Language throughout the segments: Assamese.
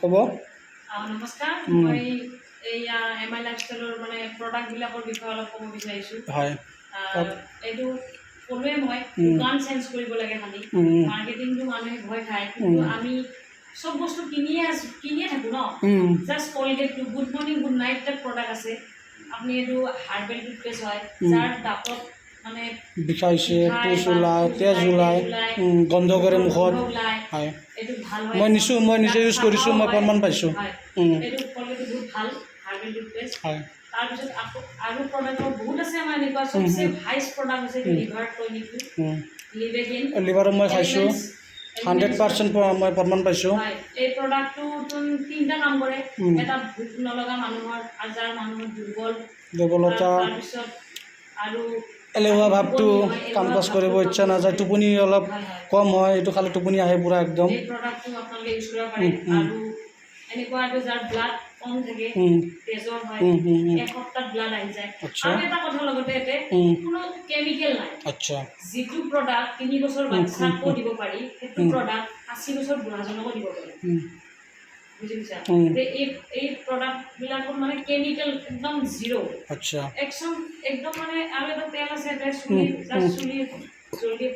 ক'ব। নমস্কাৰ, মই এইয়া MI লাইফষ্টাইলৰ মানে প্ৰডাক্টবিলাকৰ বিষয়ে অলপ ক'ব বিচাৰিছোঁ। হয়, এইটো ক'লোৱে মই দোকান চেঞ্জ কৰিব লাগে খালি মাৰ্কেটিংটো মানুহে ভয় খায়, কিন্তু আমি চব বস্তু কিনিয়ে থাকোঁ ন। জাষ্ট কলগেটটো গুড মৰ্ণিং গুড নাইট এটা প্ৰডাক্ট আছে। আপুনি এইটো হাৰ্বেল টুথপেষ্ট হয়, যাৰ দাঁতত মানে বিষাইছে, পুজ ওলায়, তেজ ওলায়, গন্ধ কৰে মুখত। হয়, এইটো ভাল হয়, মই নিজে ইউজ কৰিছোঁ, মই প্ৰমাণ পাইছোঁ। এইটো কলগেটটো বহুত ভাল হাৰ্বেল টুথপেষ্ট। হয়, তাৰপিছত আৰু প্ৰডাক্টৰ বহুত আছে আমাৰ এনেকুৱা। চবচে হাইষ্ট প্ৰডাক্ট হৈছে লিভাৰ টনিকটো, লিভেগিন। লিভাৰো মই খাইছোঁ, 100% মই প্ৰমাণ পাইছোঁ। হয়, এই প্ৰডাক্টটো তিনিটা কাম কৰে। এটা ভোক নলগা মানুহৰ, যাৰ মানুহৰ দুৰ্বলতা, তাৰপিছত আৰু এলেহুৱা ভাৱটো, কাম কাজ কৰিব ইচ্ছা নাযায়, টোপনি অলপ কম হয়, এইটো খালে টোপনি আহে পূৰা একদম। এই প্ৰডাক্টটো আপোনালোকে ইউজ কৰিব পাৰে। আৰু এনেকুৱা এইটো যাৰ ব্লাড কম থাকে, তেজৰ হয়, এসপ্তাহত ব্লাড আহি যায়। আৰু এটা কথা লগতে ইয়াতে কোনো কেমিকেল নাই। যিটো প্ৰডাক্ট 3 বছৰ বাচ্চাকো দিব পাৰি, সেইটো প্ৰডাক্ট 80 বছৰ বুঢ়াজনকো দিব পাৰি। বুজি পাইছা? এই প্ৰডাক্টবিলাকত মানে কেমিকেল একদম জিৰ'। একদম মানে আৰু এটা তেল আছে, চুলি জলদি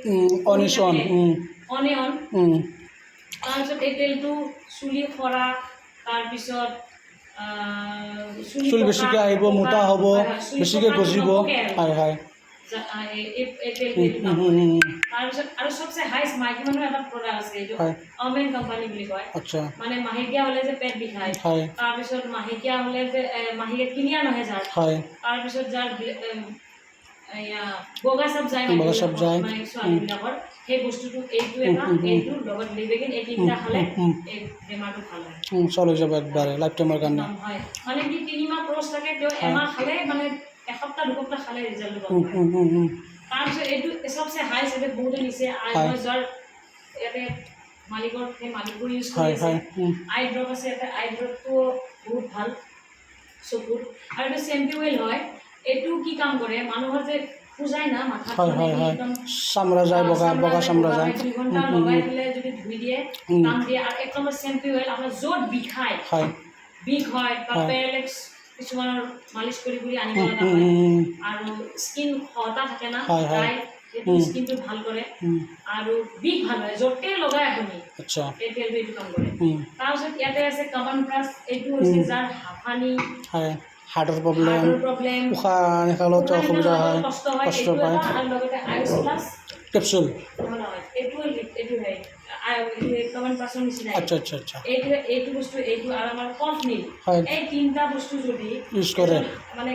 অনিয়ন। তাৰপিছত এই তেলটো চুলি সৰা, তাৰপিছত চুলি বেছিকৈ আহিব, মোটা হ'ব, বেছিকৈ গজিব। হয় হয়। তাৰপিছত আৰু চবচে হাইষ্ট মাইকী মানুহৰ এটা প্ৰডাক্ট আছে, এইটো অমেন কোম্পানী বুলি কয়। মানে মাহেকীয়া হ'লে যে পেট বিষায়, তাৰপিছত মাহেকীয়া হ'লে যে মাহেকীয়া ক্লিয়াৰ নহয় যাৰ, তাৰপিছত যাৰ বগা চাপ যায় মানে ছোৱালীবিলাকৰ, সেই বস্তুটো এইটো এটা, এইটোৰ লগত লিভেগিন, এই তিনিটা খালে এই বেমাৰটো ভাল হয়। চলি যাব একবাৰে লাইফ টাইমৰ কাৰণে। হয়, মানে কি 3 মাহ কোৰ্চ থাকে, তেওঁ এমাহ খালে মানে এসপ্তাহ দুসপ্তাহ খালে ৰিজাল্ট পাব পাৰে। তাৰপিছত এইটো চবচে হাইষ্ট ইয়াতে বহুতে নিছে। মই যাৰ ইয়াতে মালিকৰ সেই মালিকৰ ইউজ কৰি আছে। আই ড্ৰপ আছে ইয়াতে, আই ড্ৰপটো বহুত ভাল চকুৰ। আৰু এইটো চেম্পি অইল হয়। এইটো কি কাম কৰে, মানুহৰ যে খুজাই না মাথাত, চামৰা যায়, বগা চামৰা যায়, 2 ঘণ্টা লগাই পেলাই যদি ধুই দিয়ে কাম দিয়ে। আৰু 1 নম্বৰ চেম্পি অইল আপোনাৰ য'ত বিষায়, বিষ হয় বা পেৰেলেক্স কিছুমানৰ মালিচ কৰি আনিব লগা হয়, আৰু স্কিন হতা থাকে না, সেইটো স্কিনটো ভাল কৰে আৰু বিষ ভাল হয় য'তে লগাই আপুনি। এই তেলটো এইটো কাম কৰে। তাৰপিছত ইয়াতে আছে কাবান প্লাছ, এইটো হৈছে যাৰ হাঁফানি, হাৰ্টৰ প্ৰব্লেম, উশাহ নিশাহত অসুবিধা হয়, কষ্ট পায়। আৰু লগতে আইচ প্লাছ কেপচুল, এইটো হয় কাবান প্লাছৰ নিচিনা। এইটো বস্তু, এইটো আৰু আমাৰ কফ মিল, এই তিনিটা বস্তু যদি ইউজ কৰে মানে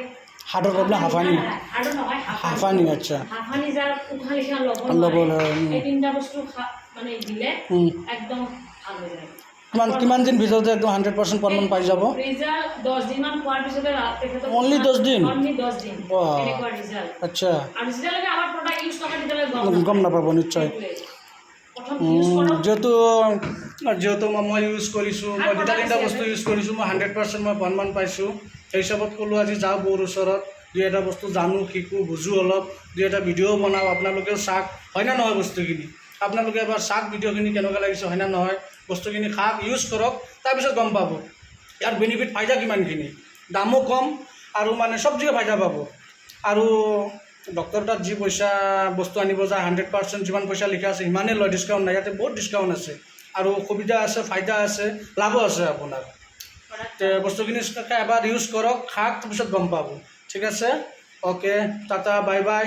হাৰ্টৰ প্ৰব্লেম, হাঁফানি যাৰ উশাহ নিশাহ ল'ব নোৱাৰে, এই তিনিটা বস্তু মানে দিলে একদম ভাল হৈ যায়। কিমান দিন ভিতৰতে একদম 100% প্ৰমাণ পাই যাব? ৰিজাল্ট 10 দিনমান পোৱাৰ পিছতে অনলি 10 দিন? এনেকুৱা ৰিজাল্ট। আচ্ছা, আৰু যেতিয়ালৈকে আমাৰ প্ৰডাক্ট ইউজ নকৰে তেতিয়ালৈকে গম নাপাব নিশ্চয়। যিহেতু মই ইউজ কৰিছোঁ, মই 2-3টা বস্তু ইউজ কৰিছোঁ, মই 100% মই প্ৰমাণ পাইছোঁ। সেই হিচাপত ক'লোঁ আজি যাওঁ বৌৰ ওচৰত, 2-এটা বস্তু জানো, শিকোঁ, বুজোঁ, অলপ 2-এটা ভিডিঅ' বনাওঁ, আপোনালোকেও চাওক, হয়নে নহয় বস্তুখিনি। আপোনালোকে এবাৰ চাওক ভিডিঅ'খিনি কেনেকুৱা লাগিছে, হয়নে নহয়, বস্তুখিনি খাওক, ইউজ কৰক, তাৰপিছত গম পাব ইয়াৰ বেনিফিট, ফাইদা কিমানখিনি, দামো কম, আৰু মানে চবজিয়ে ফাইদা পাব। আৰু ডক্টৰ তাত যি পইচা বস্তু আনিব যায় 100% যিমান পইচা লিখা আছে সিমানেই লয়, ডিছকাউণ্ট নাই। ইয়াতে বহুত ডিছকাউণ্ট আছে, আৰু সুবিধা আছে, ফাইদা আছে, লাভো আছে আপোনাৰ। বস্তুখিনি এবাৰ ইউজ কৰক, খাওক, তাৰপিছত গম পাব। ঠিক আছে, অ'কে, টাটা, বাই বাই।